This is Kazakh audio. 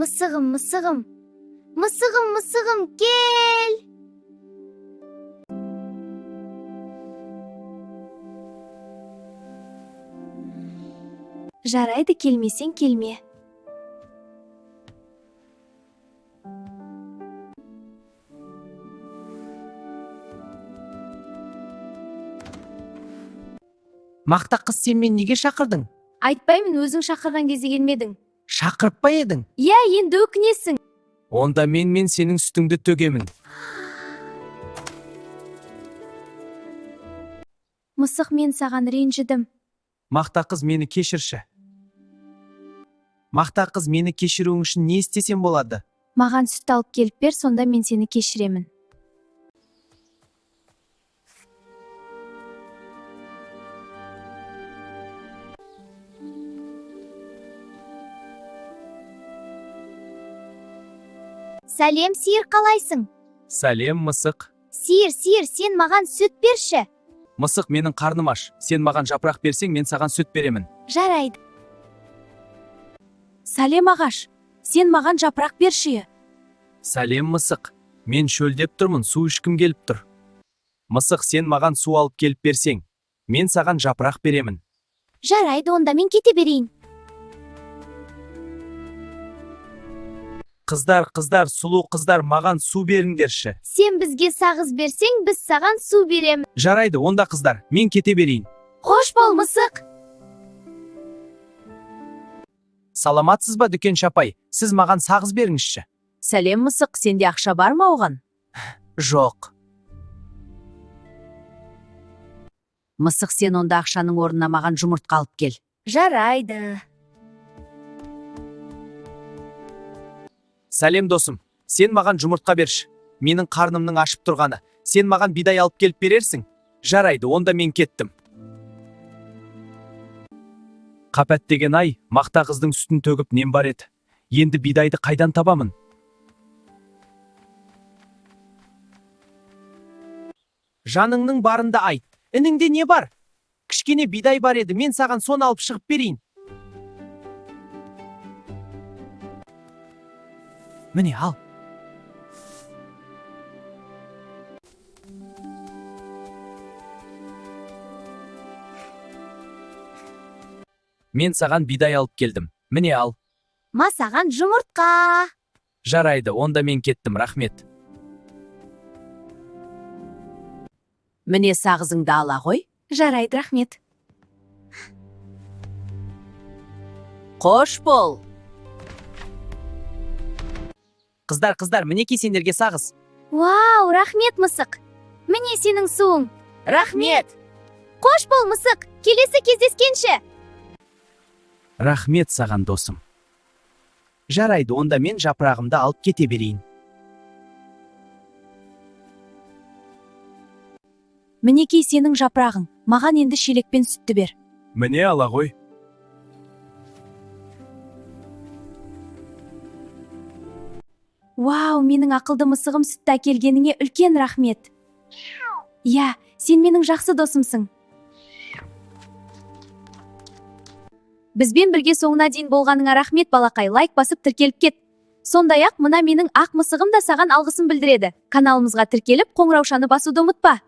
Мысығым, мысығым. Мысығым, мысығым, кел! Жарайды, келмесең келме. Мақта қыз, сен мені неге шақырдың? Айтпаймын, өзің шақырған кезде келмедің. Шақырып па едің? Иә, енді өкінесің. Онда мен сенің сүтіңді төгемін. Мысық, мен саған ренжідім. Мақта қыз, мені кешірші. Мақта қыз, мені кешіруің үшін не істесем болады? Маған сүт алып келіп бер, сонда мен сені кешіремін. Сәлем, сиыр, қалайсың? Сәлем, мысық. Сиыр, сен маған сүт берші. Мысық, менің қарным аш. Сен маған жапырақ берсең, мен саған сүт беремін. Жарайды. Сәлем, ағаш. Сен маған жапырақ берші. Сәлем, мысық. Мен шөлдеп тұрмын, су ішкім келіп тұр. Мысық, сен маған су алып келіп берсең, мен саған жапырақ беремін. Жарайды, онда мен кете берейін. Қыздар, сұлу қыздар, маған су беріңдерші. Сен бізге сағыз берсең, біз саған су береміз. Жарайды, онда қыздар, мен кете берейін. Қош бол, мысық. Саламатсыз ба, дүкен шапай? Сіз маған сағыз беріңізші. Сәлем, мысық, сенде ақша бар ма оған? Жоқ. Мысық, сен онда ақшаның орнына маған жұмыртқа алып кел. Жарайды. Сәлем, досым. Сен маған жұмыртқа берші. Менің қарнымның ашып тұрғаны. Сен маған бидай алып келіп берерсің? Жарайды, онда мен кеттім. Қапәт деген ай, мақта қыздың сүтін төгіп нем бар еді. Енді бидайды қайдан табамын? Жаныңның барында айт. Ініңде не бар? Кішкене бидай бар еді, мен саған соны алып шығып берейін. Міне, ал. Мен саған бидай алып келдім. Міне, ал. Саған жұмыртқа. Жарайды, онда мен кеттім, рахмет. Міне сағызыңды ала ғой. Жарайды, рахмет. Қош бол. Қыздар, мінеки сендерге сағыз. Вау, рахмет, мысық. Міне сенің суың. Рахмет. Қош бол, мысық. Келесі кездескенше. Рахмет саған, досым. Жарайды, онда мен жапырағымды алып кете берейін. Мінекей сенің жапырағың. Маған енді шелекпен сүтті бер. Міне, ала ғой. Вау, менің ақылды мысығым сүтті әкелгеніңе үлкен рахмет. Я, сен менің жақсы досымсың. Бізбен бірге соңына дейін болғаныңа рахмет, балақай. Лайк басып тіркеліп кет. Сондай-ақ мына менің ақ мысығым да саған алғысын білдіреді. Каналымызға тіркеліп, қоңыраушаны басуды ұмытпа.